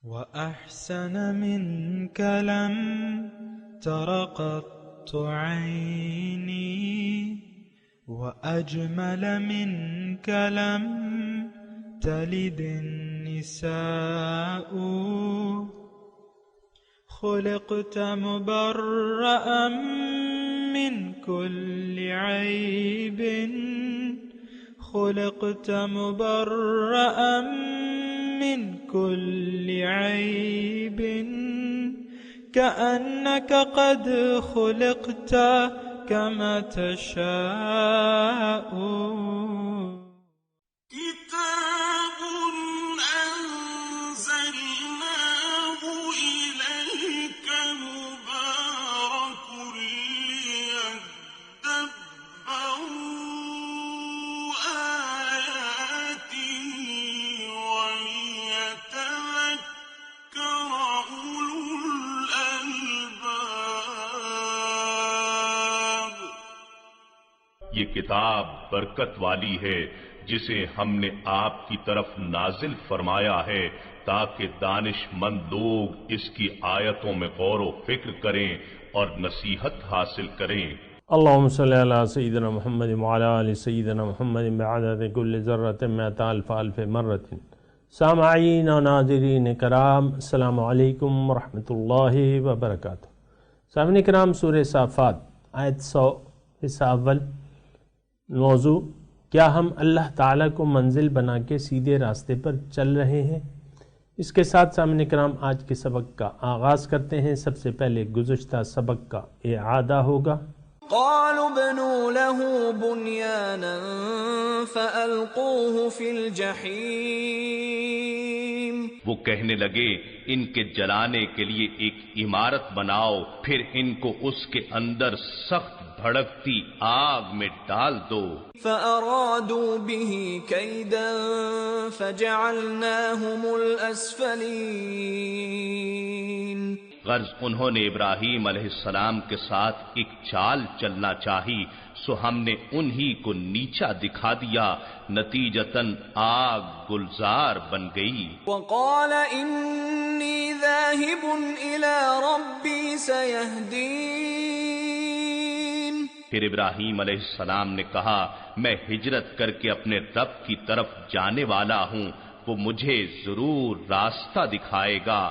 وأحسن منك لم تر قط عيني وأجمل منك لم تلد النساء خلقت مبرأ من كل عيب خلقت مبرأ من كل عيب كأنك قد خلقت كما تشاء كتاب أنزلناه إليك مبارك ليدبروا آياته وليتذكر أولو الألباب. یہ کتاب برکت والی ہے جسے ہم نے آپ کی طرف نازل فرمایا ہے تاکہ دانش مند لوگ اس کی آیتوں میں غور و فکر کریں اور نصیحت حاصل کریں. اللہم صلی علی سیدنا محمد وعلی آل سیدنا محمد بعدد کل ذرۃ مئۃ الف الف مرۃ. سامعین و ناظرین کرام، السلام علیکم ورحمۃ اللہ وبرکاتہ. سامعین کرام، سورہ صافات آیت 100 حصہ اول. موضوع: کیا ہم اللہ تعالیٰ کو منزل بنا کے سیدھے راستے پر چل رہے ہیں؟ اس کے ساتھ سامعین کرام آج کے سبق کا آغاز کرتے ہیں. سب سے پہلے گزشتہ سبق کا اعادہ ہوگا. قالوا ابنوا له بنيانا فألقوه في الجحيم. وہ کہنے لگے ان کے جلانے کے لیے ایک عمارت بناؤ، پھر ان کو اس کے اندر سخت بھڑکتی آگ میں ڈال دو. فأرادوا به كيدا فجعلناهم الأسفلين. غرض انہوں نے ابراہیم علیہ السلام کے ساتھ ایک چال چلنا چاہی، سو ہم نے انہی کو نیچا دکھا دیا، نتیجتاً آگ گلزار بن گئی. وقال إني ذاهب إلى ربي سيهدين. پھر ابراہیم علیہ السلام نے کہا میں ہجرت کر کے اپنے رب کی طرف جانے والا ہوں، وہ مجھے ضرور راستہ دکھائے گا.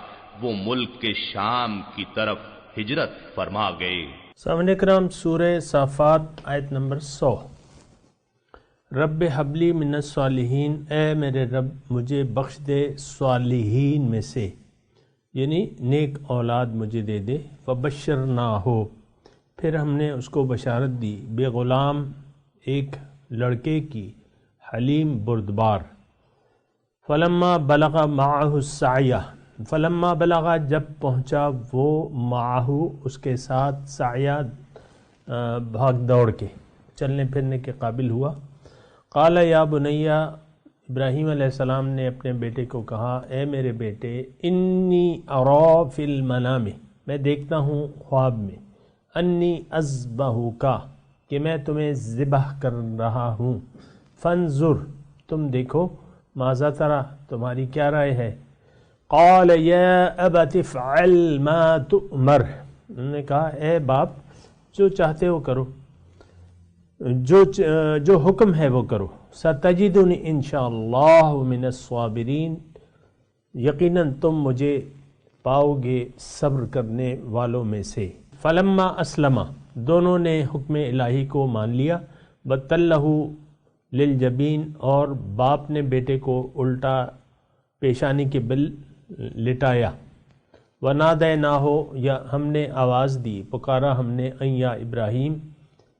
وہ ملک کے شام کی طرف ہجرت فرما گئے. سامعین کرام، سورہ صافات آیت نمبر 100. رب حبلی من الصالحین، اے میرے رب مجھے بخش دے صالحین میں سے، یعنی نیک اولاد مجھے دے دے. فبشرناہ، پھر ہم نے اس کو بشارت دی، بے غلام، ایک لڑکے کی، حلیم بردبار. فلما بلغ معہ السعیہ، فلما بلغا جب پہنچا وہ، معہ اس کے ساتھ، سعیہ بھاگ دوڑ کے، چلنے پھرنے کے قابل ہوا. قال یا بنیہ، ابراہیم علیہ السلام نے اپنے بیٹے کو کہا اے میرے بیٹے، انی ارا فی المنام، میں دیکھتا ہوں خواب میں، انی اذبحک، کہ میں تمہیں ذبح کر رہا ہوں. فانظر، تم دیکھو، ماذا ترى، تمہاری کیا رائے ہے. قال یا ابت افعل ما تؤمر، انہوں نے کہا اے باپ جو چاہتے ہو کرو، جو حکم ہے وہ کرو. ستجدنی انشاءاللہ من الصابرین، یقیناً تم مجھے پاؤ گے صبر کرنے والوں میں سے. فلما اسلم، دونوں نے حکم الہی کو مان لیا. وتلہ للجبین، اور باپ نے بیٹے کو الٹا پیشانی کے بل لٹایا. ونادیناہ، یا ہم نے آواز دی، پکارا ہم نے، ان یا ابراہیم،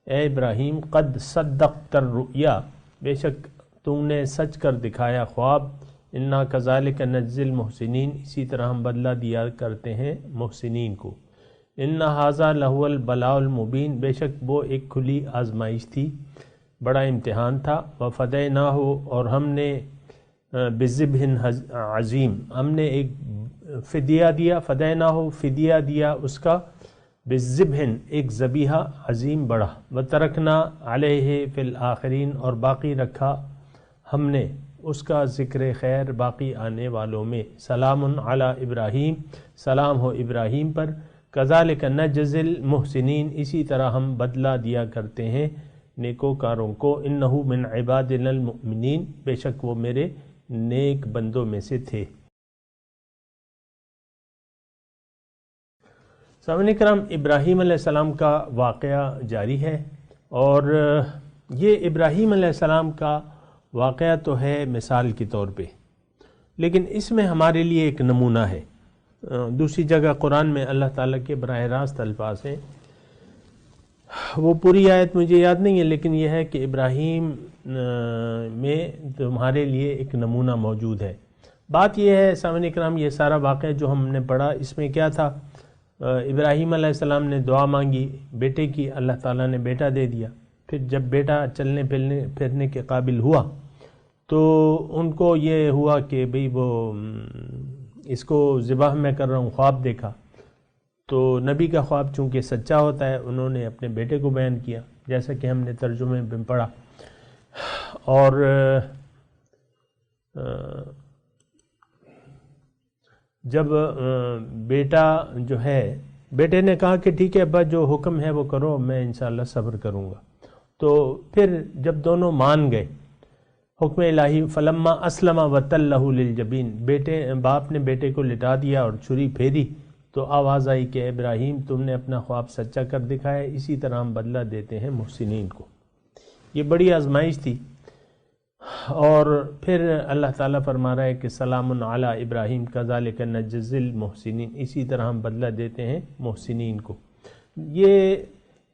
اے ابراہیم، قد صدقت الرؤیا، بے شک تم نے سچ کر دکھایا خواب. انا کذالک نجزی المحسنین، اسی طرح ہم بدلہ دیا کرتے ہیں محسنین کو. ان ھذا لہو البلاء المبین، بے شک وہ ایک کھلی آزمائش تھی، بڑا امتحان تھا. وفدیناہ، اور ہم نے بذبح عظیم، ہم نے ایک فدیہ دیا، فدیناہ فدیہ دیا اس کا، بذبح ایک ذبیحہ عظیم بڑا. وترکنا علیہ فی الآخرین، اور باقی رکھا ہم نے اس کا ذکر خیر باقی آنے والوں میں۔ سلام علی ابراہیم، سلام ہو ابراہیم پر۔ کذالک نجزی المحسنین، اسی طرح ہم بدلہ دیا کرتے ہیں نیکوکاروں کو۔ انہ من عبادنا المؤمنین، بے شک وہ میرے نیک بندوں میں سے تھے۔ سامعین کرام، ابراہیم علیہ السلام کا واقعہ جاری ہے، اور یہ ابراہیم علیہ السلام کا واقعہ تو ہے مثال کے طور پہ، لیکن اس میں ہمارے لیے ایک نمونہ ہے۔ دوسری جگہ قرآن میں اللہ تعالیٰ کے براہ راست الفاظ ہیں، وہ پوری آیت مجھے یاد نہیں ہے، لیکن یہ ہے کہ ابراہیم میں تمہارے لیے ایک نمونہ موجود ہے۔ بات یہ ہے سامعین کرام، یہ سارا واقعہ جو ہم نے پڑھا، اس میں کیا تھا؟ ابراہیم علیہ السلام نے دعا مانگی بیٹے کی، اللہ تعالیٰ نے بیٹا دے دیا۔ پھر جب بیٹا چلنے پھرنے کے قابل ہوا تو ان کو یہ ہوا کہ بھئی وہ اس کو ذبح میں کر رہا ہوں، خواب دیکھا۔ تو نبی کا خواب چونکہ سچا ہوتا ہے، انہوں نے اپنے بیٹے کو بیان کیا، جیسا کہ ہم نے ترجمے میں پڑھا۔ اور جب بیٹا جو ہے، بیٹے نے کہا کہ ٹھیک ہے ابا، جو حکم ہے وہ کرو، میں انشاءاللہ صبر کروں گا۔ تو پھر جب دونوں مان گئے حکم الہی، فلما اسلم وتلہ للجبین، باپ نے بیٹے کو لٹا دیا اور چھری پھیری تو آواز آئی کہ ابراہیم تم نے اپنا خواب سچا کر دکھایا، اسی طرح ہم بدلہ دیتے ہیں محسنین کو۔ یہ بڑی آزمائش تھی، اور پھر اللہ تعالیٰ فرما رہا ہے کہ سلام علی ابراہیم کذالک نجزی المحسنین، اسی طرح ہم بدلہ دیتے ہیں محسنین کو۔ یہ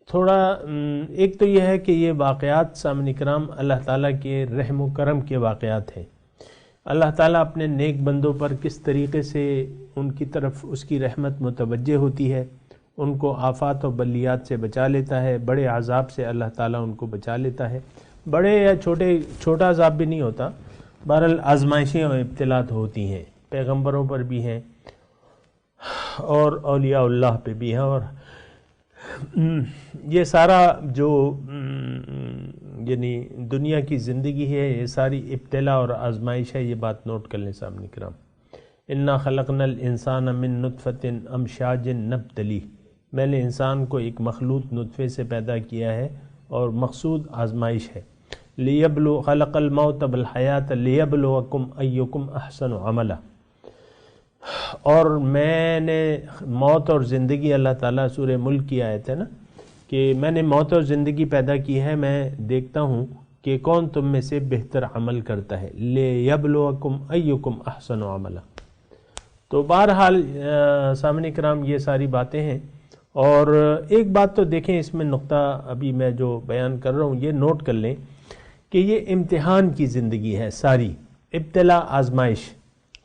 تھوڑا ایک تو یہ ہے کہ یہ واقعات سامعین کرام اللہ تعالیٰ کے رحم و کرم کے واقعات ہیں۔ اللہ تعالیٰ اپنے نیک بندوں پر کس طریقے سے ان کی طرف اس کی رحمت متوجہ ہوتی ہے، ان کو آفات و بلیات سے بچا لیتا ہے، بڑے عذاب سے اللہ تعالیٰ ان کو بچا لیتا ہے، بڑے یا چھوٹا عذاب بھی نہیں ہوتا، بہرحال آزمائشیں اور ابتلاات ہوتی ہیں، پیغمبروں پر بھی ہیں اور اولیاء اللہ پہ بھی ہیں۔ اور یہ سارا جو یعنی دنیا کی زندگی ہے، یہ ساری ابتلا اور آزمائش ہے، یہ بات نوٹ کر لیں سامنے کرام۔ انا خلقنا الانسان من نطفۃ امشاج نبتلیہ، میں نے انسان کو ایک مخلوط نطفے سے پیدا کیا ہے اور مقصود آزمائش ہے۔ لیبلو خلق الموت والحیات لیبلوکم ایکم احسن عملا، اور میں نے موت اور زندگی، اللہ تعالیٰ سورہ ملک کی آیت ہے نا کہ میں نے موت اور زندگی پیدا کی ہے، میں دیکھتا ہوں کہ کون تم میں سے بہتر عمل کرتا ہے، لیبلوکم ایکم احسن عملا۔ تو بہرحال سامعین کرام یہ ساری باتیں ہیں، اور ایک بات تو دیکھیں اس میں نقطہ ابھی میں جو بیان کر رہا ہوں یہ نوٹ کر لیں کہ یہ امتحان کی زندگی ہے، ساری ابتلا آزمائش،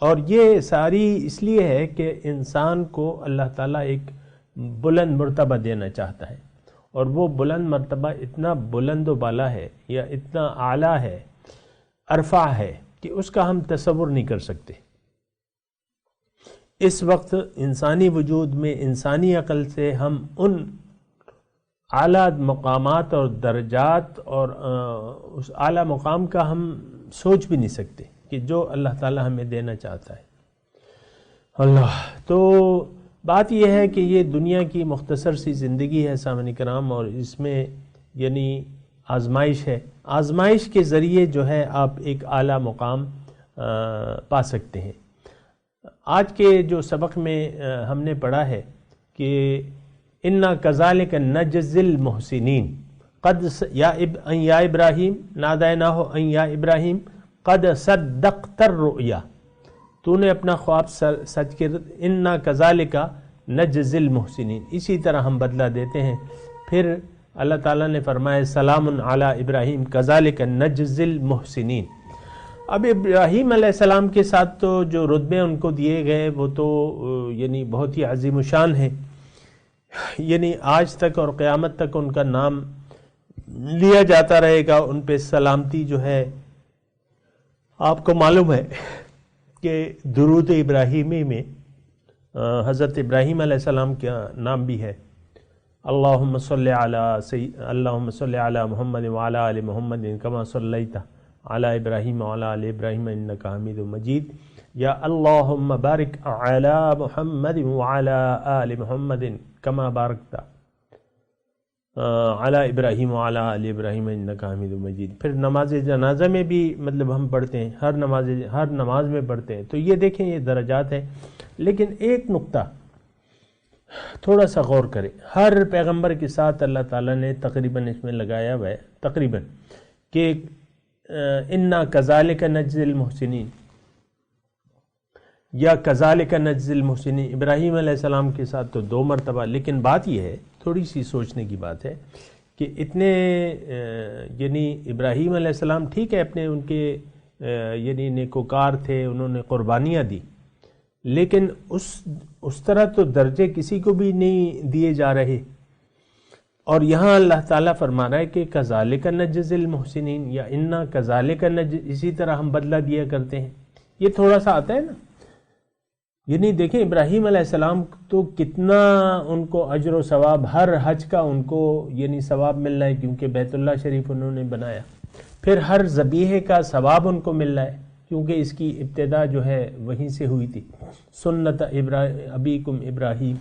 اور یہ ساری اس لیے ہے کہ انسان کو اللہ تعالیٰ ایک بلند مرتبہ دینا چاہتا ہے، اور وہ بلند مرتبہ اتنا بلند و بالا ہے یا اتنا اعلیٰ ہے، ارفع ہے کہ اس کا ہم تصور نہیں کر سکتے۔ اس وقت انسانی وجود میں انسانی عقل سے ہم ان اعلیٰ مقامات اور درجات اور اس اعلیٰ مقام کا ہم سوچ بھی نہیں سکتے کہ جو اللہ تعالیٰ ہمیں دینا چاہتا ہے۔ اللہ تو بات یہ ہے کہ یہ دنیا کی مختصر سی زندگی ہے سامعین کرام، اور اس میں یعنی آزمائش ہے، آزمائش کے ذریعے جو ہے آپ ایک اعلیٰ مقام پا سکتے ہیں۔ آج کے جو سبق میں ہم نے پڑھا ہے کہ انا کذالک نجزی المحسنین، قد یا ابراہیم نادیناہ ان یا ابراہیم قد صدقت الرؤیا، تو نے اپنا خواب سچ کر، انا کذالک نجزی المحسنین، اسی طرح ہم بدلہ دیتے ہیں۔ پھر اللہ تعالیٰ نے فرمایا سلام علی ابراہیم کذالک نجزی المحسنین۔ اب ابراہیم علیہ السلام کے ساتھ تو جو رتبے ان کو دیے گئے وہ تو یعنی بہت ہی عظیم الشان ہیں، یعنی آج تک اور قیامت تک ان کا نام لیا جاتا رہے گا، ان پہ سلامتی جو ہے۔ آپ کو معلوم ہے کہ درود ابراہیمی میں حضرت ابراہیم علیہ السلام کا نام بھی ہے، اللہم صلی علی محمد وعلی آل محمد کما صلیت علی ابراہیم وعلی آل ابراہیم انک حمید مجید، یا اللہم بارک علی محمد وعلی آل محمد کما بارکت علی ابراہیم وعلی آل ابراہیم انک حمید مجید۔ پھر نماز جنازہ میں بھی مطلب ہم پڑھتے ہیں، ہر نماز میں پڑھتے ہیں، تو یہ دیکھیں یہ درجات ہیں۔ لیکن ایک نقطہ تھوڑا سا غور کریں، ہر پیغمبر کے ساتھ اللہ تعالیٰ نے تقریباً اس میں لگایا ہوا ہے تقریباً کہ انا کذالک نجزی المحسنین یا کذالک نجزی المحسنین۔ ابراہیم علیہ السلام کے ساتھ تو 2 مرتبہ، لیکن بات یہ ہے، تھوڑی سی سوچنے کی بات ہے کہ اتنے یعنی ابراہیم علیہ السلام ٹھیک ہے اپنے ان کے یعنی نیکوکار تھے، انہوں نے قربانیاں دی، لیکن اس طرح تو درجے کسی کو بھی نہیں دیے جا رہے۔ اور یہاں اللہ تعالیٰ فرما رہا ہے کہ کذالک نجزی المحسنین یا انا کذالک اسی طرح ہم بدلہ دیا کرتے ہیں۔ یہ تھوڑا سا آتا ہے نا، یعنی دیکھیں ابراہیم علیہ السلام تو کتنا ان کو اجر و ثواب، ہر حج کا ان کو یعنی ثواب مل رہا ہے کیونکہ بیت اللہ شریف انہوں نے بنایا، پھر ہر ذبیحے کا ثواب ان کو مل رہا ہے کیونکہ اس کی ابتدا جو ہے وہیں سے ہوئی تھی، سنت ابیکم ابراہیم،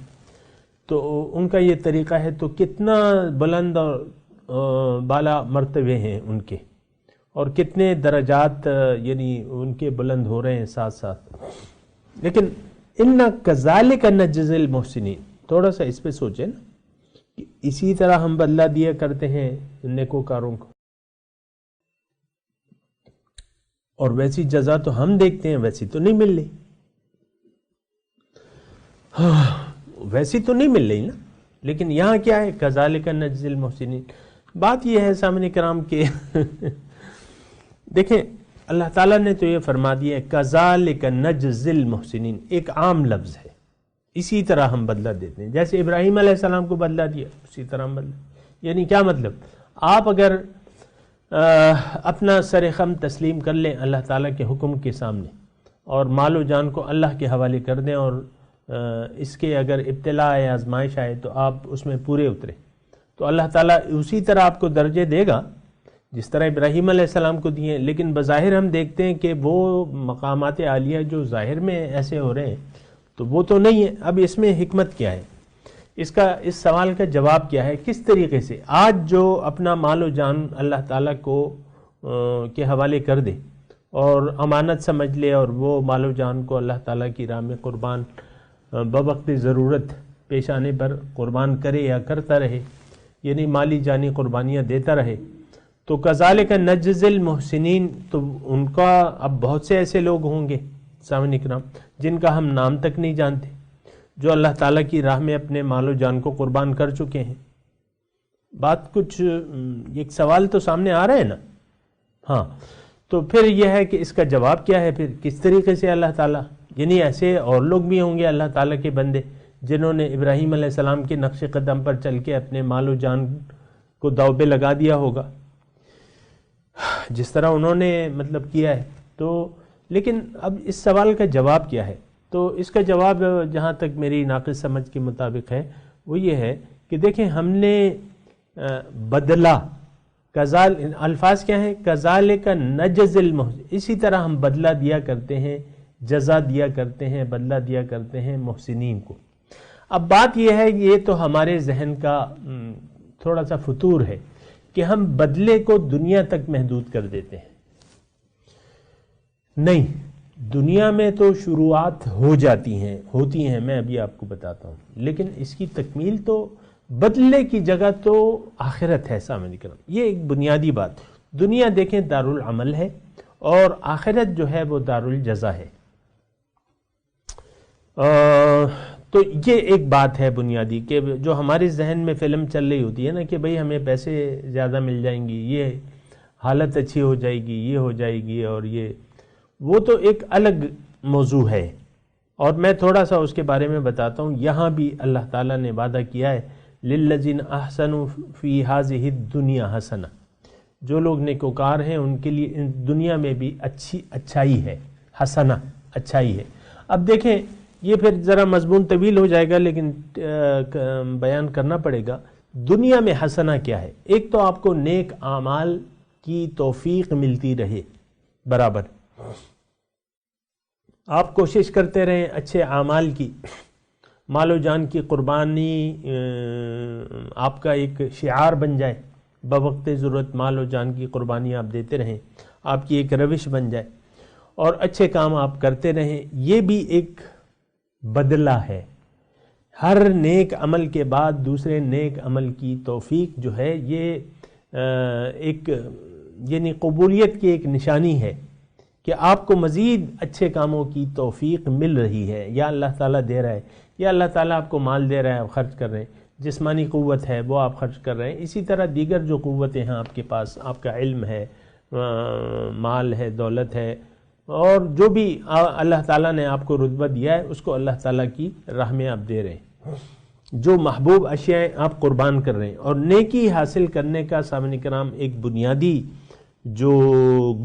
تو ان کا یہ طریقہ ہے، تو کتنا بلند اور بالا مرتبے ہیں ان کے، اور کتنے درجات یعنی ان کے بلند ہو رہے ہیں ساتھ ساتھ۔ لیکن انا کذالک نجزی المحسنین، تھوڑا سا اس پہ سوچیں نا کہ اسی طرح ہم بدلہ دیا کرتے ہیں نیکوکاروں کو، اور ویسی جزا تو ہم دیکھتے ہیں ویسی تو نہیں مل رہی، ویسی تو نہیں مل رہی نا۔ لیکن یہاں کیا ہے کذالک نجزی المحسنین۔ بات یہ ہے سامنے کرام کہ دیکھیں اللہ تعالیٰ نے تو یہ فرما دیا ہے کذالک نجزی المحسنین، ایک عام لفظ ہے، اسی طرح ہم بدلہ دیتے ہیں، جیسے ابراہیم علیہ السلام کو بدلہ دیا اسی طرح ہم بدلہ۔ یعنی کیا مطلب، آپ اگر اپنا سر خم تسلیم کر لیں اللہ تعالیٰ کے حکم کے سامنے اور مال و جان کو اللہ کے حوالے کر دیں، اور اس کے اگر ابتلاء آئے آزمائش آئے تو آپ اس میں پورے اترے، تو اللہ تعالیٰ اسی طرح آپ کو درجے دے گا جس طرح ابراہیم علیہ السلام کو دیے۔ لیکن بظاہر ہم دیکھتے ہیں کہ وہ مقامات عالیہ جو ظاہر میں ایسے ہو رہے ہیں تو وہ تو نہیں ہے۔ اب اس میں حکمت کیا ہے، اس سوال کا جواب کیا ہے، کس طریقے سے آج جو اپنا مال و جان اللہ تعالیٰ کو کے حوالے کر دے اور امانت سمجھ لے، اور وہ مال و جان کو اللہ تعالیٰ کی راہ میں قربان بوقت ضرورت پیش آنے پر قربان کرے یا کرتا رہے، یعنی مالی جانی قربانیاں دیتا رہے، تو کذالک نجزی المحسنین، تو ان کا اب بہت سے ایسے لوگ ہوں گے سامعین کرام جن کا ہم نام تک نہیں جانتے، جو اللہ تعالیٰ کی راہ میں اپنے مال و جان کو قربان کر چکے ہیں۔ بات کچھ ایک سوال تو سامنے آ رہا ہے نا، ہاں، تو پھر یہ ہے کہ اس کا جواب کیا ہے، پھر کس طریقے سے اللہ تعالیٰ، یعنی ایسے اور لوگ بھی ہوں گے اللہ تعالیٰ کے بندے جنہوں نے ابراہیم علیہ السلام کے نقش قدم پر چل کے اپنے مال و جان کو داؤ پہ لگا دیا ہوگا جس طرح انہوں نے مطلب کیا ہے۔ تو لیکن اب اس سوال کا جواب کیا ہے، تو اس کا جواب جہاں تک میری ناقص سمجھ کے مطابق ہے وہ یہ ہے کہ دیکھیں ہم نے بدلہ، الفاظ کیا ہیں، کذالک نجزی المحسنین، اسی طرح ہم بدلہ دیا کرتے ہیں، جزا دیا کرتے ہیں، بدلہ دیا کرتے ہیں محسنین کو۔ اب بات یہ ہے، یہ تو ہمارے ذہن کا تھوڑا سا فطور ہے کہ ہم بدلے کو دنیا تک محدود کر دیتے ہیں۔ نہیں، دنیا میں تو شروعات ہوتی ہیں، میں ابھی آپ کو بتاتا ہوں، لیکن اس کی تکمیل تو بدلے کی جگہ تو آخرت ہے سامنے کرام۔ یہ ایک بنیادی بات، دنیا دیکھیں دارالعمل ہے اور آخرت جو ہے وہ دارالجزا ہے۔ تو یہ ایک بات ہے بنیادی کہ جو ہمارے ذہن میں فلم چل رہی ہوتی ہے نا کہ بھئی ہمیں پیسے زیادہ مل جائیں گی، یہ حالت اچھی ہو جائے گی، یہ ہو جائے گی، اور یہ وہ تو ایک الگ موضوع ہے، اور میں تھوڑا سا اس کے بارے میں بتاتا ہوں۔ یہاں بھی اللہ تعالیٰ نے وعدہ کیا ہے للذین احسنوا فی ہذہ الدنیا حسنہ، جو لوگ نیکوکار ہیں ان کے لیے دنیا میں بھی اچھائی ہے، حسنہ اچھائی ہے۔ اب دیکھیں یہ پھر ذرا مضمون طویل ہو جائے گا لیکن بیان کرنا پڑے گا۔ دنیا میں حسنہ کیا ہے؟ ایک تو آپ کو نیک اعمال کی توفیق ملتی رہے، برابر. آپ کوشش کرتے رہیں اچھے اعمال کی، مال و جان کی قربانی آپ کا ایک شعار بن جائے، بوقت ضرورت مال و جان کی قربانی آپ دیتے رہیں، آپ کی ایک روش بن جائے اور اچھے کام آپ کرتے رہیں. یہ بھی ایک بدلہ ہے. ہر نیک عمل کے بعد دوسرے نیک عمل کی توفیق جو ہے یہ ایک یعنی قبولیت کی ایک نشانی ہے کہ آپ کو مزید اچھے کاموں کی توفیق مل رہی ہے، یا اللہ تعالیٰ دے رہا ہے، یا اللہ تعالیٰ آپ کو مال دے رہا ہے، آپ خرچ کر رہے ہیں. جسمانی قوت ہے وہ آپ خرچ کر رہے ہیں. اسی طرح دیگر جو قوتیں ہیں آپ کے پاس، آپ کا علم ہے، مال ہے، دولت ہے، اور جو بھی اللہ تعالیٰ نے آپ کو رتبہ دیا ہے اس کو اللہ تعالیٰ کی راہ میں آپ دے رہے ہیں. جو محبوب اشیاء آپ قربان کر رہے ہیں. اور نیکی حاصل کرنے کا سامعین کرام ایک بنیادی جو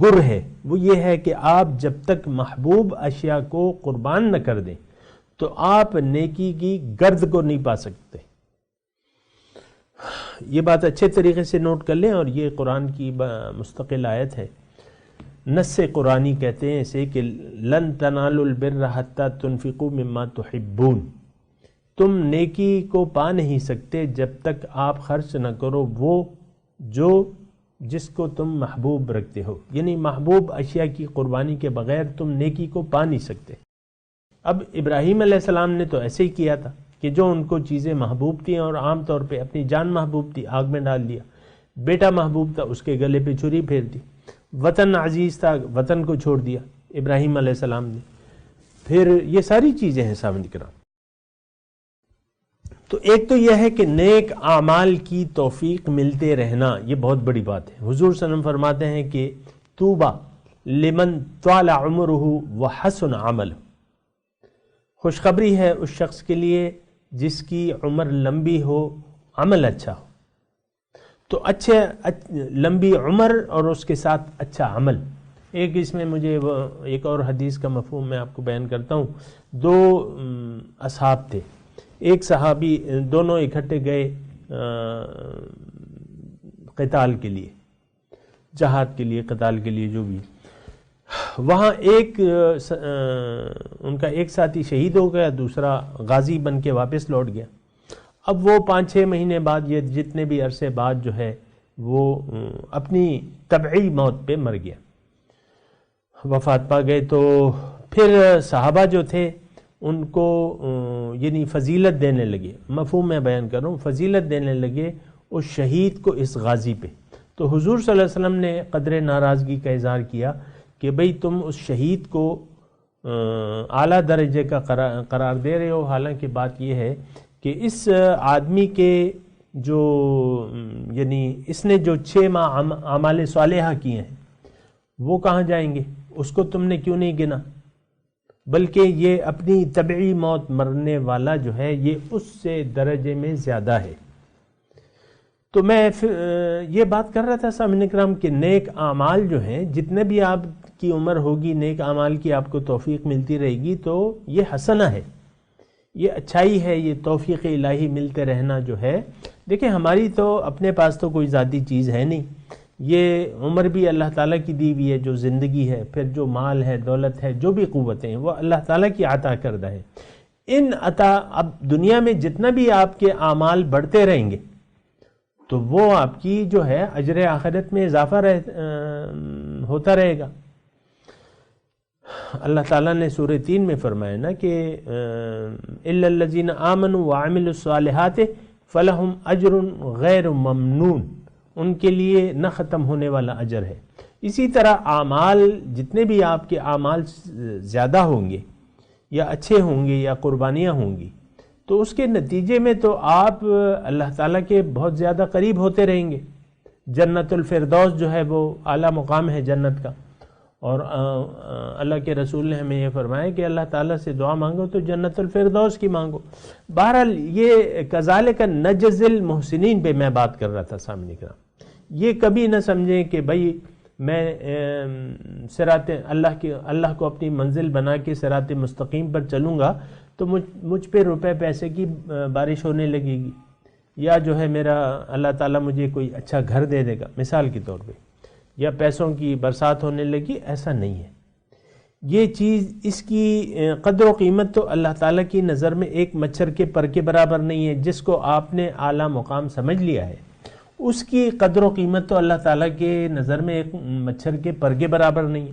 گر ہے وہ یہ ہے کہ آپ جب تک محبوب اشیاء کو قربان نہ کر دیں تو آپ نیکی کی گرد کو نہیں پا سکتے. یہ بات اچھے طریقے سے نوٹ کر لیں، اور یہ قرآن کی مستقل آیت ہے. نص قرآنی کہتے ہیں اسے کہ لن تنالوا البر حتی تنفقوا مما تحبون. تم نیکی کو پا نہیں سکتے جب تک آپ خرچ نہ کرو وہ جس کو تم محبوب رکھتے ہو. یعنی محبوب اشیاء کی قربانی کے بغیر تم نیکی کو پا نہیں سکتے. اب ابراہیم علیہ السلام نے تو ایسے ہی کیا تھا کہ جو ان کو چیزیں محبوب تھیں اور عام طور پہ اپنی جان محبوب تھی آگ میں ڈال دیا. بیٹا محبوب تھا، اس کے گلے پہ چھری پھیر دی. وطن عزیز تھا، وطن کو چھوڑ دیا ابراہیم علیہ السلام نے. پھر یہ ساری چیزیں ہیں سامعین کرام. تو ایک تو یہ ہے کہ نیک اعمال کی توفیق ملتے رہنا، یہ بہت بڑی بات ہے. حضور صلی اللہ علیہ وسلم فرماتے ہیں کہ طوبی لمن طال عمرہ وحسن عملہ. خوشخبری ہے اس شخص کے لیے جس کی عمر لمبی ہو، عمل اچھا ہو. تو اچھے لمبی عمر اور اس کے ساتھ اچھا عمل. ایک اس میں مجھے ایک اور حدیث کا مفہوم میں آپ کو بیان کرتا ہوں. دو اصحاب تھے، ایک صحابی، دونوں اکٹھے گئے قتال کے لیے، جہاد کے لیے، قتال کے لیے جو بھی. وہاں ان کا ایک ساتھی شہید ہو گیا، دوسرا غازی بن کے واپس لوٹ گیا. اب وہ 5-6 مہینے بعد، یہ جتنے بھی عرصے بعد جو ہے وہ اپنی طبعی موت پہ مر گیا، وفات پا گئے. تو پھر صحابہ جو تھے ان کو یعنی فضیلت دینے لگے، مفہوم میں بیان کر رہا ہوں، فضیلت دینے لگے اس شہید کو، اس غازی پہ. تو حضور صلی اللہ علیہ وسلم نے قدر ناراضگی کا اظہار کیا کہ بھئی تم اس شہید کو اعلیٰ درجے کا قرار دے رہے ہو، حالانکہ بات یہ ہے کہ اس آدمی کے جو یعنی اس نے جو 6 ماہ اعمال صالحہ کیے ہیں وہ کہاں جائیں گے؟ اس کو تم نے کیوں نہیں گنا؟ بلکہ یہ اپنی طبعی موت مرنے والا جو ہے یہ اس سے درجے میں زیادہ ہے. تو میں یہ بات کر رہا تھا سامعین کرام کہ نیک اعمال جو ہیں، جتنے بھی آپ کی عمر ہوگی نیک اعمال کی آپ کو توفیق ملتی رہے گی، تو یہ حسنہ ہے، یہ اچھائی ہے، یہ توفیق الہی ملتے رہنا جو ہے. دیکھیں ہماری تو اپنے پاس تو کوئی ذاتی چیز ہے نہیں، یہ عمر بھی اللہ تعالیٰ کی دی ہوئی ہے، جو زندگی ہے، پھر جو مال ہے، دولت ہے، جو بھی قوتیں ہیں وہ اللہ تعالیٰ کی عطا کردہ ہے. ان عطا اب دنیا میں جتنا بھی آپ کے اعمال بڑھتے رہیں گے تو وہ آپ کی جو ہے اجر آخرت میں اضافہ ہوتا رہے گا. اللہ تعالیٰ نے سورہ 3 میں فرمایا نا کہ الا الذین آمنوا وعملوا الصالحات فلہم اجر غیر ممنون، ان کے لیے نہ ختم ہونے والا اجر ہے. اسی طرح اعمال، جتنے بھی آپ کے اعمال زیادہ ہوں گے یا اچھے ہوں گے یا قربانیاں ہوں گی، تو اس کے نتیجے میں تو آپ اللہ تعالیٰ کے بہت زیادہ قریب ہوتے رہیں گے. جنت الفردوس جو ہے وہ اعلیٰ مقام ہے جنت کا، اور اللہ کے رسول نے ہمیں یہ فرمایا کہ اللہ تعالیٰ سے دعا مانگو تو جنت الفردوس کی مانگو. بہرحال یہ کذالک نجزی المحسنین پہ میں بات کر رہا تھا سامنے کا. یہ کبھی نہ سمجھیں کہ بھائی میں صراط اللہ کو اپنی منزل بنا کے صراط مستقیم پر چلوں گا تو مجھ پہ روپے پیسے کی بارش ہونے لگے گی، یا جو ہے میرا اللہ تعالیٰ مجھے کوئی اچھا گھر دے دے گا، مثال کے طور پہ. یا پیسوں کی برسات ہونے لگی، ایسا نہیں ہے۔ یہ چیز، اس کی قدر و قیمت تو اللہ تعالیٰ کی نظر میں ایک مچھر کے پر کے برابر نہیں ہے۔ جس کو آپ نے اعلیٰ مقام سمجھ لیا ہے، اس کی قدر و قیمت تو اللہ تعالیٰ کے نظر میں ایک مچھر کے پر کے برابر نہیں ہے۔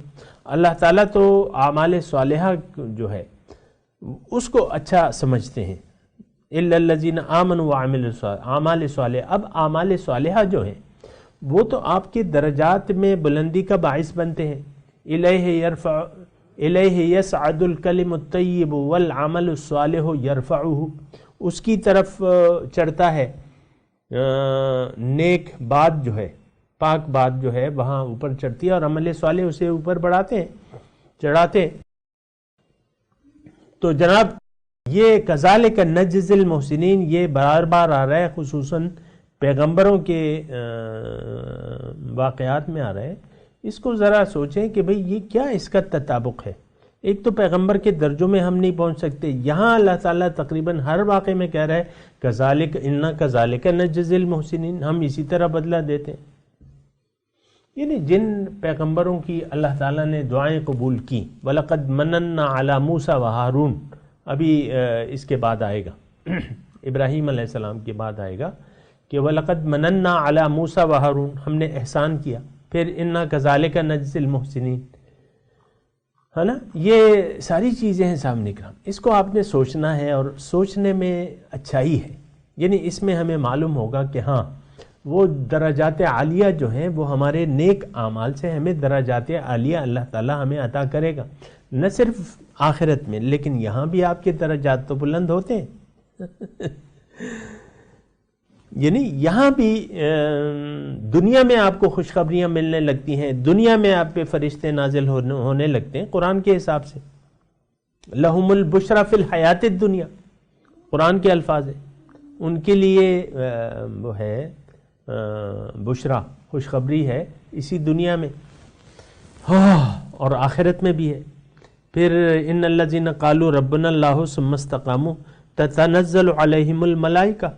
اللہ تعالیٰ تو اعمال صالحہ جو ہے اس کو اچھا سمجھتے ہیں، الا الذین آمنوا وعملوا الصالحات، اعمال صالحہ۔ اب اعمال صالحہ جو ہیں وہ تو آپ کے درجات میں بلندی کا باعث بنتے ہیں۔ الیہ یصعد الکلم الطیب والعمل الصالح یرفعہ، اس کی طرف چڑھتا ہے نیک بات جو ہے، پاک بات جو ہے وہاں اوپر چڑھتی ہے، اور عمل صالح اسے اوپر بڑھاتے ہیں، چڑھاتے ہیں۔ تو جناب یہ کذالک نجزی المحسنین، یہ بار بار آ رہا ہے، خصوصاً پیغمبروں کے واقعات میں آ رہا ہے۔ اس کو ذرا سوچیں کہ بھئی یہ کیا اس کا تطابق ہے۔ ایک تو پیغمبر کے درجوں میں ہم نہیں پہنچ سکتے، یہاں اللہ تعالیٰ تقریباً ہر واقعے میں کہہ رہا ہے کذالک انا کذالک نجزی المحسنین، ہم اسی طرح بدلہ دیتے ہیں۔ یعنی جن پیغمبروں کی اللہ تعالیٰ نے دعائیں قبول کی، وَلَقَدْ مَنَنَّا عَلَى مُوسَى وَهَارُونَ، ابھی اس کے بعد آئے گا، ابراہیم علیہ السلام کے بعد آئے گا کہ وَلَقَدْ مَنَنَّا عَلَى مُوسَى وَهَارُونَ، ہم نے احسان کیا، پھر اِنَّا كَذَلِكَ نَجْزِي الْمُحْسِنِينَ، ہے نا۔ یہ ساری چیزیں ہیں سامنے کرام، اس کو آپ نے سوچنا ہے، اور سوچنے میں اچھائی ہے۔ یعنی اس میں ہمیں معلوم ہوگا کہ ہاں وہ درجات عالیہ جو ہیں وہ ہمارے نیک اعمال سے ہمیں درجات عالیہ اللہ تعالیٰ ہمیں عطا کرے گا، نہ صرف آخرت میں، لیکن یہاں بھی آپ کے درجات تو بلند ہوتے ہیں۔ یعنی یہاں بھی دنیا میں آپ کو خوشخبریاں ملنے لگتی ہیں، دنیا میں آپ پہ فرشتے نازل ہونے لگتے ہیں قرآن کے حساب سے۔ لہم البشری فی الحیات الدنیا، قرآن کے الفاظ ہیں، ان کے لیے وہ ہے بشرا، خوشخبری ہے اسی دنیا میں اور آخرت میں بھی ہے۔ پھر ان الذین قالوا ربنا اللہ ثم استقاموا تتنزل علیہم الملائکہ،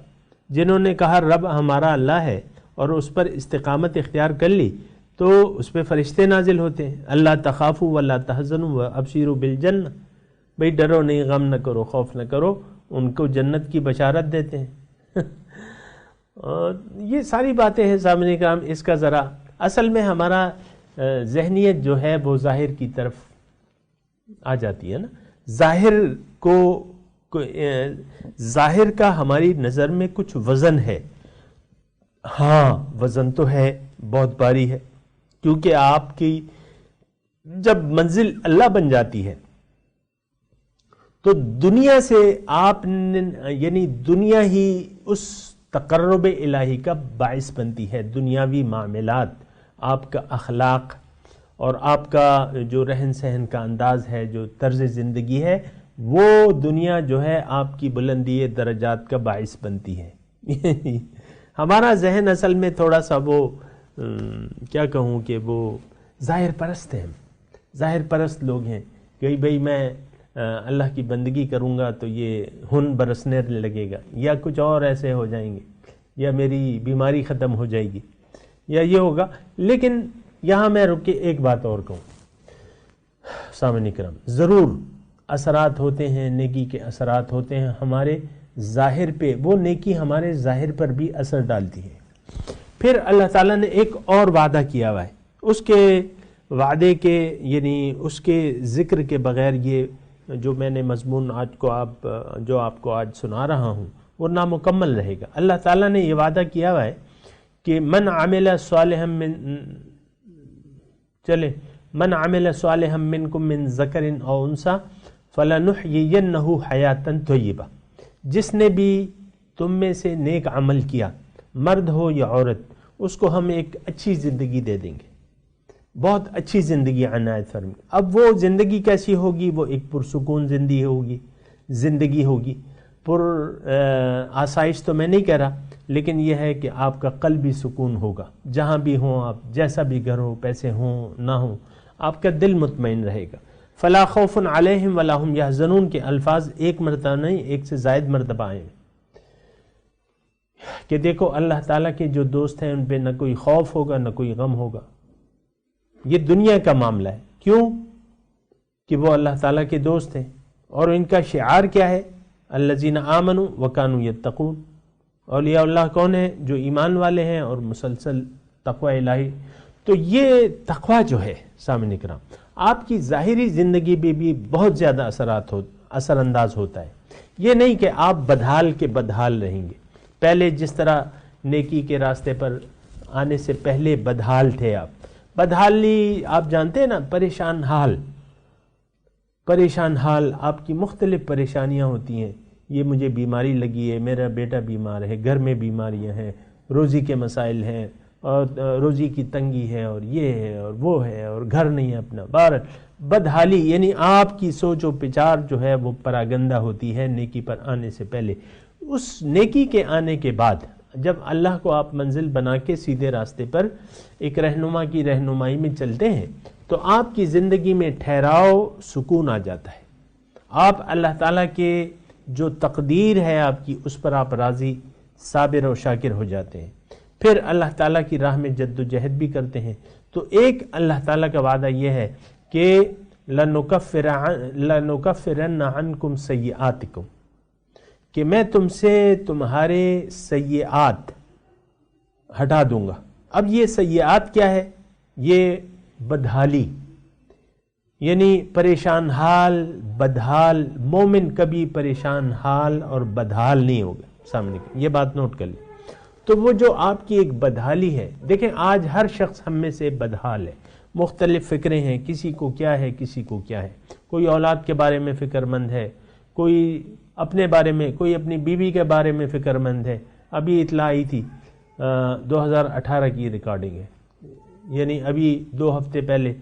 جنہوں نے کہا رب ہمارا اللہ ہے اور اس پر استقامت اختیار کر لی تو اس پہ فرشتے نازل ہوتے ہیں۔ اللہ تخافوا ولا تحزنوا وابشروا بالجنہ، بھئی ڈرو نہیں، غم نہ کرو، خوف نہ کرو، ان کو جنت کی بشارت دیتے ہیں۔ اور یہ ساری باتیں ہیں سامنے کرام، اس کا ذرا اصل میں ہمارا ذہنیت جو ہے وہ ظاہر کی طرف آ جاتی ہے نا، ظاہر کا ہماری نظر میں کچھ وزن ہے، ہاں وزن تو ہے، بہت بھاری ہے، کیونکہ آپ کی جب منزل اللہ بن جاتی ہے تو دنیا سے آپ یعنی دنیا ہی اس تقرب الہی کا باعث بنتی ہے۔ دنیاوی معاملات، آپ کا اخلاق اور آپ کا جو رہن سہن کا انداز ہے، جو طرز زندگی ہے، وہ دنیا جو ہے آپ کی بلندی درجات کا باعث بنتی ہے۔ ہمارا ذہن اصل میں تھوڑا سا وہ کیا کہوں کہ وہ ظاہر پرست ہیں، ظاہر پرست لوگ ہیں کہ بھئی میں اللہ کی بندگی کروں گا تو یہ ہن برسنے لگے گا، یا کچھ اور ایسے ہو جائیں گے، یا میری بیماری ختم ہو جائے گی، یا یہ ہوگا۔ لیکن یہاں میں رک کے ایک بات اور کہوں، سامعین کرام، ضرور اثرات ہوتے ہیں، نیکی کے اثرات ہوتے ہیں ہمارے ظاہر پہ، وہ نیکی ہمارے ظاہر پر بھی اثر ڈالتی ہے۔ پھر اللہ تعالیٰ نے ایک اور وعدہ کیا ہوا ہے، اس کے وعدے کے یعنی اس کے ذکر کے بغیر یہ جو میں نے مضمون آج کو آپ کو آج سنا رہا ہوں وہ نامکمل رہے گا۔ اللہ تعالیٰ نے یہ وعدہ کیا ہوا ہے کہ من عمل صالحا منکم من ذکر او انثی فلنحیینہ حیاتا طیبہ، جس نے بھی تم میں سے نیک عمل کیا، مرد ہو یا عورت، اس کو ہم ایک اچھی زندگی دے دیں گے، بہت اچھی زندگی عنایت فرمائیں۔ اب وہ زندگی کیسی ہوگی؟ وہ ایک پرسکون زندگی ہوگی، پر آسائش تو میں نہیں کہہ رہا، لیکن یہ ہے کہ آپ کا قلبی سکون ہوگا، جہاں بھی ہوں آپ، جیسا بھی گھر ہو، پیسے ہوں نہ ہوں، آپ کا دل مطمئن رہے گا۔ فلا خوف علیہم ولا هم یحزنون کے الفاظ ایک مرتبہ نہیں، ایک سے زائد مرتبہ آئے کہ دیکھو اللہ تعالیٰ کے جو دوست ہیں ان پہ نہ کوئی خوف ہوگا نہ کوئی غم ہوگا، یہ دنیا کا معاملہ ہے. کیوں؟ کہ وہ اللہ تعالیٰ کے دوست ہیں، اور ان کا شعار کیا ہے؟ الذین آمنوا وکانوا یتقون. اولیاء اللہ کون ہیں؟ جو ایمان والے ہیں اور مسلسل تقوی الہی. تو یہ تقوی جو ہے سامعین کرام آپ کی ظاہری زندگی پہ بھی بہت زیادہ اثر انداز ہوتا ہے. یہ نہیں کہ آپ بدحال کے بدحال رہیں گے. پہلے جس طرح نیکی کے راستے پر آنے سے پہلے بدحال تھے آپ. بدحالی آپ جانتے ہیں نا، پریشان حال آپ کی مختلف پریشانیاں ہوتی ہیں. یہ مجھے بیماری لگی ہے، میرا بیٹا بیمار ہے، گھر میں بیماریاں ہیں، روزی کے مسائل ہیں، اور روزی کی تنگی ہے، اور یہ ہے اور وہ ہے، اور گھر نہیں ہے اپنا. بہرحال بدحالی یعنی آپ کی سوچ و بچار جو ہے وہ پراگندہ ہوتی ہے نیکی پر آنے سے پہلے. اس نیکی کے آنے کے بعد جب اللہ کو آپ منزل بنا کے سیدھے راستے پر ایک رہنما کی رہنمائی میں چلتے ہیں تو آپ کی زندگی میں ٹھہراؤ، سکون آ جاتا ہے. آپ اللہ تعالیٰ کے جو تقدیر ہے آپ کی، اس پر آپ راضی، صابر و شاکر ہو جاتے ہیں. پھر اللہ تعالیٰ کی راہ میں جد و جہد بھی کرتے ہیں. تو ایک اللہ تعالیٰ کا وعدہ یہ ہے کہ لَنُكَفِّرَنَّ عَنْكُمْ سَيِّئَاتِكُمْ، کہ میں تم سے تمہارے سیئات ہٹا دوں گا. اب یہ سیئات کیا ہے؟ یہ بدحالی، یعنی پریشان حال، بدحال. مومن کبھی پریشان حال اور بدحال نہیں ہوگا. سامنے یہ بات نوٹ کر لیں. تو وہ جو آپ کی ایک بدحالی ہے، دیکھیں آج ہر شخص ہم میں سے بدحال ہے. مختلف فکریں ہیں، کسی کو کیا ہے، کسی کو کیا ہے. کوئی اولاد کے بارے میں فکر مند ہے، کوئی اپنے بارے میں، کوئی اپنی بیوی کے بارے میں فکر مند ہے. ابھی اطلاع آئی تھی 2018 کی ریکارڈنگ ہے، یعنی ابھی 2 ہفتے پہلے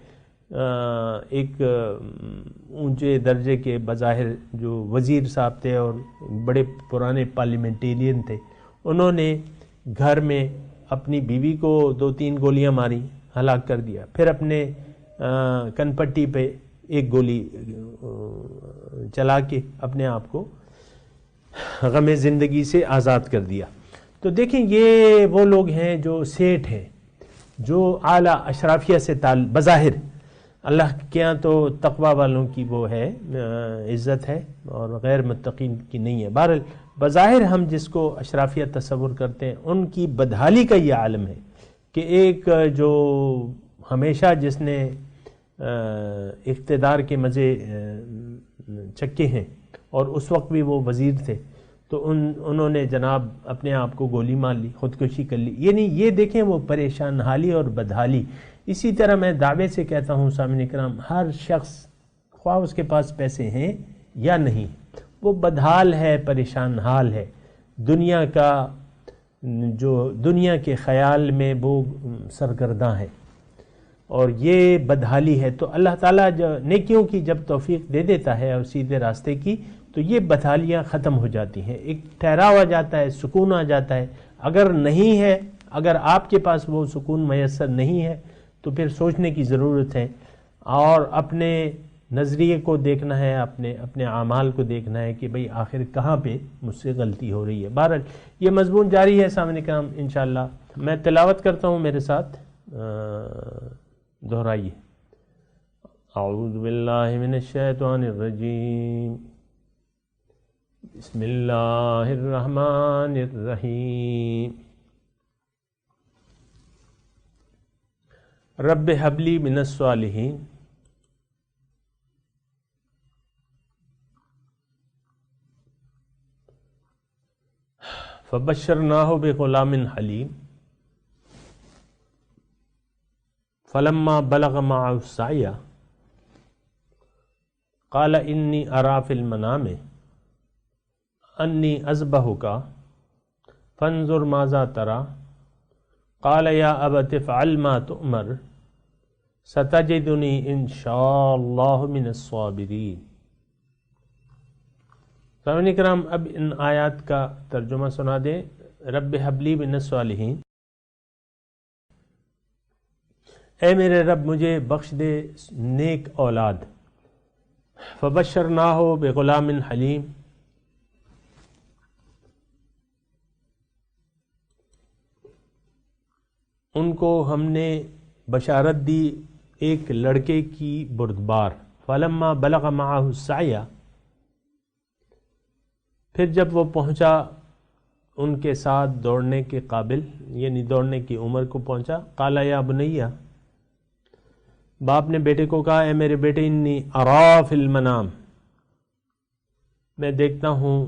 ایک اونچے درجے کے بظاہر جو وزیر صاحب تھے اور بڑے پرانے پارلیمنٹیرین تھے، انہوں نے گھر میں اپنی بیوی کو 2-3 گولیاں ماری، ہلاک کر دیا. پھر اپنے کن پٹی پہ 1 گولی چلا کے اپنے آپ کو غم زندگی سے آزاد کر دیا. تو دیکھیں یہ وہ لوگ ہیں جو سیٹھ ہیں، جو اعلیٰ اشرافیہ سے بظاہر اللہ کے یہاں تو تقوی والوں کی وہ ہے عزت ہے اور غیر متقین کی نہیں ہے. بہرحال بظاہر ہم جس کو اشرافیہ تصور کرتے ہیں ان کی بدحالی کا یہ عالم ہے کہ ایک جو ہمیشہ جس نے اقتدار کے مزے چکے ہیں اور اس وقت بھی وہ وزیر تھے، تو انہوں نے جناب اپنے آپ کو گولی مار لی، خودکشی کر لی. یعنی یہ دیکھیں وہ پریشان حالی اور بدحالی. اسی طرح میں دعوے سے کہتا ہوں سامعین کرام، ہر شخص خواہ اس کے پاس پیسے ہیں یا نہیں، وہ بدحال ہے، پریشان حال ہے. دنیا کا جو دنیا کے خیال میں وہ سرگرداں ہے اور یہ بدحالی ہے. تو اللہ تعالیٰ جو نیکیوں کی جب توفیق دے دیتا ہے اور سیدھے راستے کی، تو یہ بدحالیاں ختم ہو جاتی ہیں، ایک ٹھہراؤ آ جاتا ہے، سکون آ جاتا ہے. اگر نہیں ہے، اگر آپ کے پاس وہ سکون میسر نہیں ہے تو پھر سوچنے کی ضرورت ہے اور اپنے نظریے کو دیکھنا ہے، اپنے اعمال کو دیکھنا ہے کہ بھئی آخر کہاں پہ مجھ سے غلطی ہو رہی ہے. بہرحال یہ مضمون جاری ہے سامنے کرام انشاءاللہ. میں تلاوت کرتا ہوں، میرے ساتھ دہرائیے. اعوذ باللہ من الشیطان الرجیم، بسم اللہ الرحمن الرحیم. رب ہب لی من الصالحین. فبشرناہ بغلام حلیم. فلما بلغ معه السعی قال انی اری فی المنام انی اذبحک فانظر ماذا تری قال یا ابت افعل ما تؤمر ستجدنی ان شاء اللہ من الصابرین. سامعین کرام اب ان آیات کا ترجمہ سنا دیں. رب حب لی من الصالحین، اے میرے رب مجھے بخش دے نیک اولاد. فبشرناہ بغلام حلیم، ان کو ہم نے بشارت دی ایک لڑکے کی بردبار، فلما بلغ معہ السعی، پھر جب وہ پہنچا ان کے ساتھ دوڑنے کے قابل، یعنی دوڑنے کی عمر کو پہنچا، قال یا بنیہ، باپ نے بیٹے کو کہا اے میرے بیٹے، انی ارا فی المنام، میں دیکھتا ہوں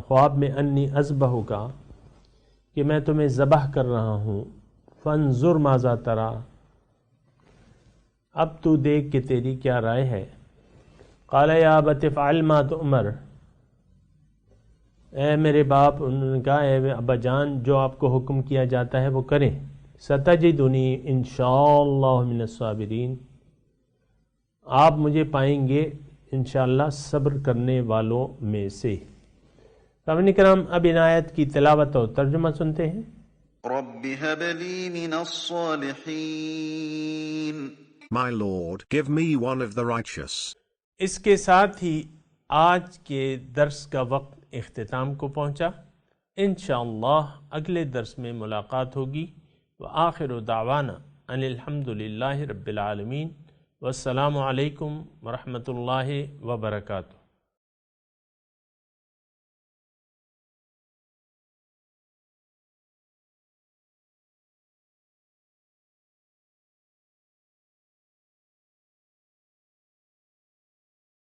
خواب میں، انی اذبحک، کہ میں تمہیں ذبح کر رہا ہوں، فانظر ماذا تری، اب تو دیکھ کہ تیری کیا رائے ہے۔ قال یا ابت افعل ما تؤمر، اے میرے باپ، انہوں نے کہا اے ابا جان، جو آپ کو حکم کیا جاتا ہے وہ کریں، ستجدنی انشاءاللہ من الصابرین، آپ مجھے پائیں گے انشاءاللہ صبر کرنے والوں میں سے۔ سامعین کرام، اب ان آیت کی تلاوت اور ترجمہ سنتے ہیں۔ رب هب لي من الصالحين My Lord, give me one of the righteous. اس کے ساتھ ہی آج کے درس کا وقت اختتام کو پہنچا۔ انشاءاللہ اگلے درس میں ملاقات ہوگی۔ وآخر دعوانا ان الحمد للہ رب العالمین، والسلام علیکم ورحمۃ اللہ وبرکاتہ۔